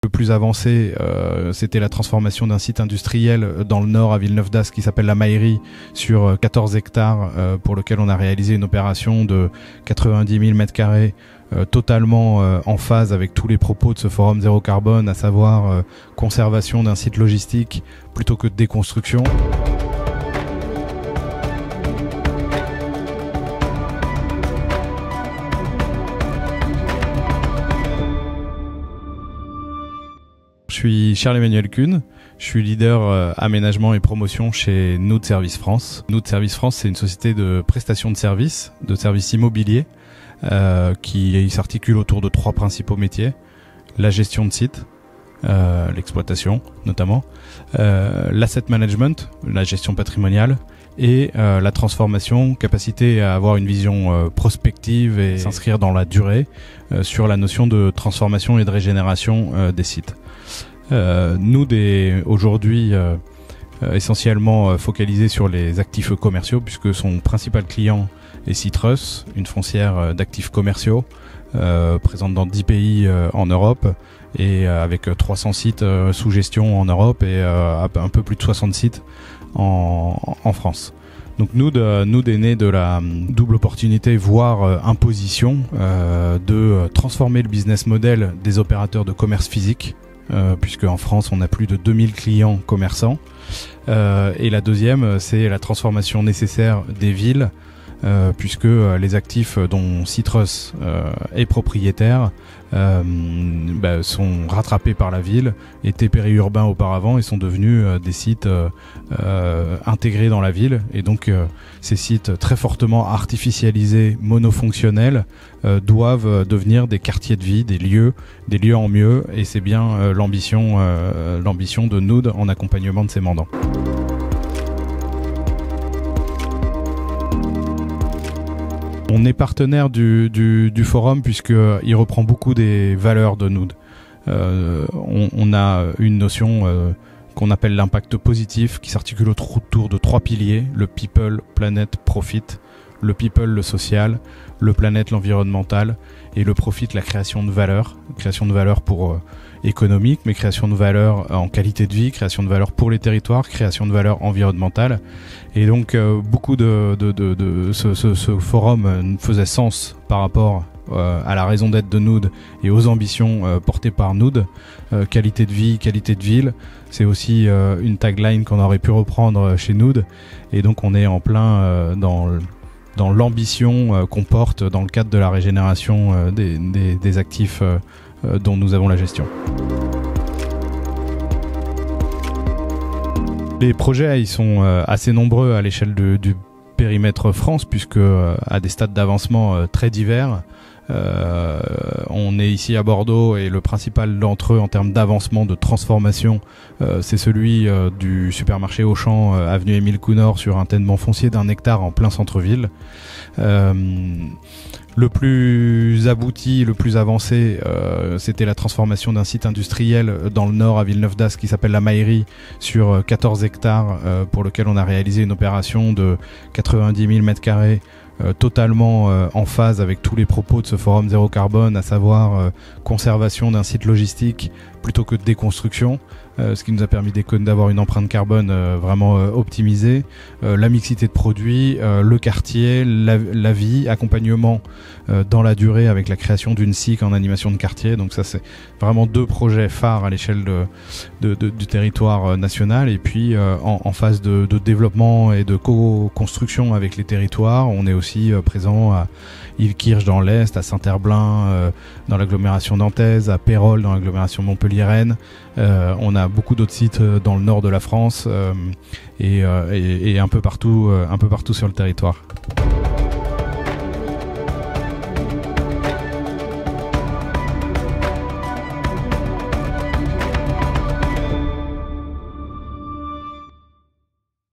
Le plus avancé, c'était la transformation d'un site industriel dans le nord à Villeneuve-d'Ascq qui s'appelle la Maillerie sur 14 hectares pour lequel on a réalisé une opération de 90 000 m², totalement en phase avec tous les propos de ce forum zéro carbone, à savoir conservation d'un site logistique plutôt que déconstruction. Je suis Charles-Emmanuel Kuhn, je suis leader aménagement et promotion chez Nood Service France. Nood Service France, c'est une société de prestation de services immobiliers qui s'articule autour de 3 principaux métiers. La gestion de site, l'exploitation notamment, l'asset management, la gestion patrimoniale, et la transformation, capacité à avoir une vision prospective et s'inscrire dans la durée sur la notion de transformation et de régénération des sites. Nood est aujourd'hui essentiellement focalisé sur les actifs commerciaux puisque son principal client est Citrus, une foncière d'actifs commerciaux présente dans 10 pays en Europe et avec 300 sites sous gestion en Europe et un peu plus de 60 sites en France. Donc Nood est né de la double opportunité, voire imposition, de transformer le business model des opérateurs de commerce physique, puisque en France on a plus de 2000 clients commerçants, et la deuxième c'est la transformation nécessaire des villes, puisque les actifs dont Citrus est propriétaire sont rattrapés par la ville, étaient périurbains auparavant et sont devenus des sites intégrés dans la ville, et donc ces sites très fortement artificialisés, monofonctionnels, doivent devenir des quartiers de vie, des lieux en mieux, et c'est bien l'ambition de Nood en accompagnement de ses mandants. On est partenaire du forum puisqu'il reprend beaucoup des valeurs de Nood. On a une notion qu'on appelle l'impact positif qui s'articule autour de 3 piliers: le people, planet, profit. Le people, le social; le planet, l'environnemental; et le profit, la création de valeur. Création de valeur pour économique, mais création de valeur en qualité de vie, création de valeur pour les territoires, création de valeur environnementale. Et donc beaucoup ce forum faisait sens par rapport à la raison d'être de Nood et aux ambitions portées par Nood. Qualité de vie, qualité de ville, c'est aussi une tagline qu'on aurait pu reprendre chez Nood, et donc on est en plein dans l'ambition qu'on porte dans le cadre de la régénération des actifs dont nous avons la gestion. Les projets ils sont assez nombreux à l'échelle du périmètre France, puisque à des stades d'avancement très divers. On est ici à Bordeaux et le principal d'entre eux en termes d'avancement, de transformation, c'est celui du supermarché Auchan avenue Émile Counor sur un ténement foncier d'1 hectare en plein centre-ville. Le plus abouti, le plus avancé, c'était la transformation d'un site industriel dans le nord à Villeneuve-d'Ascq qui s'appelle la Maillerie sur 14 hectares pour lequel on a réalisé une opération de 90 000 m², totalement en phase avec tous les propos de ce forum zéro carbone, à savoir conservation d'un site logistique plutôt que déconstruction, ce qui nous a permis d'avoir une empreinte carbone vraiment optimisée, la mixité de produits, le quartier, la vie, accompagnement dans la durée avec la création d'une SIC en animation de quartier. Donc ça c'est vraiment 2 projets phares à l'échelle du territoire national. Et puis en phase de développement et de co-construction avec les territoires, on est aussi présent à Ilkirch dans l'Est, à Saint-Herblain dans l'agglomération nantaise, à Pérols dans l'agglomération montpelliéraine. On a beaucoup d'autres sites dans le nord de la France et un peu partout sur le territoire.